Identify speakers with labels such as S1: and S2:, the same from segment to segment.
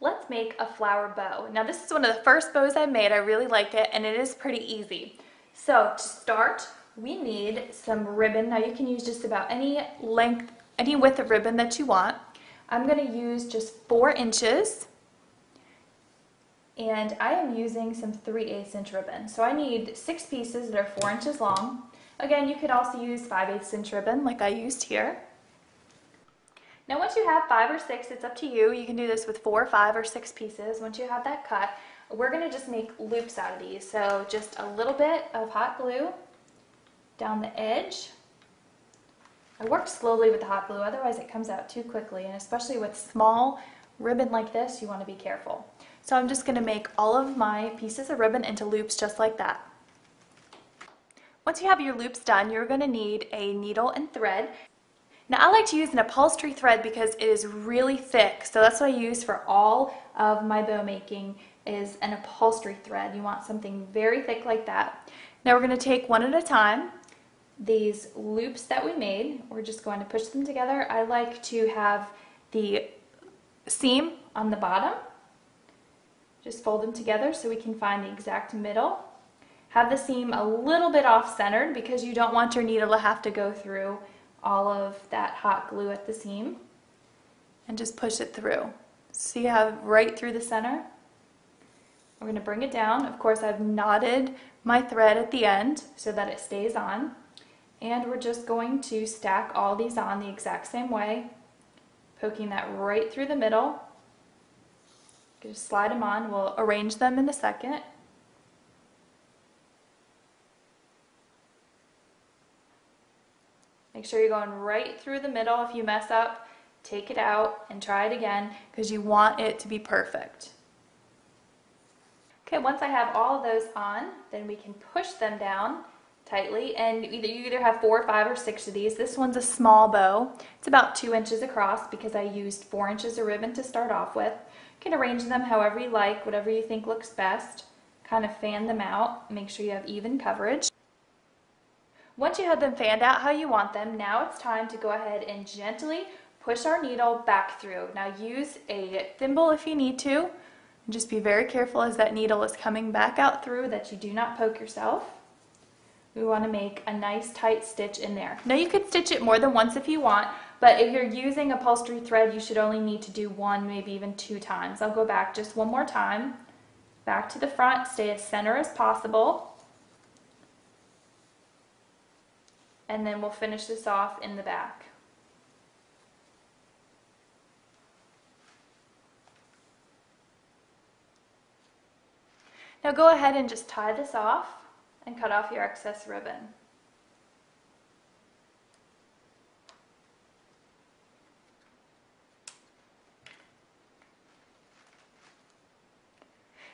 S1: let's make a flower bow. Now this is one of the first bows I made. I really like it, and it is pretty easy. So to start, we need some ribbon. Now you can use just about any length, any width of ribbon that you want. I'm going to use just 4 inches, and I am using some 3/8 inch ribbon. So I need 6 pieces that are 4 inches long. Again, you could also use 5/8 inch ribbon like I used here. Now once you have 5 or 6, it's up to you. You can do this with 4, 5, or 6 pieces. Once you have that cut, we're going to just make loops out of these. So just a little bit of hot glue down the edge. I work slowly with the hot glue, otherwise it comes out too quickly, and especially with small ribbon like this, you want to be careful. So I'm just going to make all of my pieces of ribbon into loops just like that. Once you have your loops done, you're going to need a needle and thread. Now I like to use an upholstery thread because it is really thick, so that's what I use for all of my bow making is an upholstery thread. You want something very thick like that. Now we're going to take one at a time. These loops that we made, we're just going to push them together. I like to have the seam on the bottom. Just fold them together so we can find the exact middle. Have the seam a little bit off-centered because you don't want your needle to have to go through all of that hot glue at the seam. And just push it through. So you have right through the center. We're going to bring it down. Of course, I've knotted my thread at the end so that it stays on. And we're just going to stack all these on the exact same way, poking that right through the middle. Just slide them on. We'll arrange them in a second. Make sure you're going right through the middle. If you mess up, take it out and try it again because you want it to be perfect. Okay, once I have all of those on, then we can push them down tightly, and you either have 4, 5, or 6 of these. This one's a small bow. It's about 2 inches across because I used 4 inches of ribbon to start off with. You can arrange them however you like, whatever you think looks best. Kind of fan them out, make sure you have even coverage. Once you have them fanned out how you want them, now it's time to go ahead and gently push our needle back through. Now use a thimble if you need to. Just be very careful as that needle is coming back out through that you do not poke yourself. We want to make a nice tight stitch in there. Now you could stitch it more than once if you want, but if you're using upholstery thread, you should only need to do 1, maybe even 2 times. I'll go back just one more time. Back to the front, stay as center as possible. And then we'll finish this off in the back. Now go ahead and just tie this off and cut off your excess ribbon.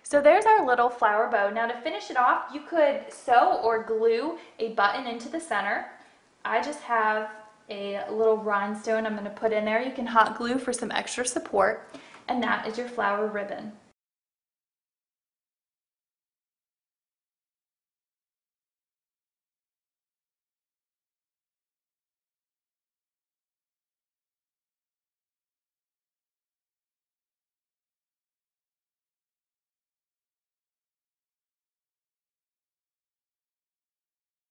S1: So there's our little flower bow. Now to finish it off, you could sew or glue a button into the center. I just have a little rhinestone I'm going to put in there. You can hot glue for some extra support, and that is your flower ribbon.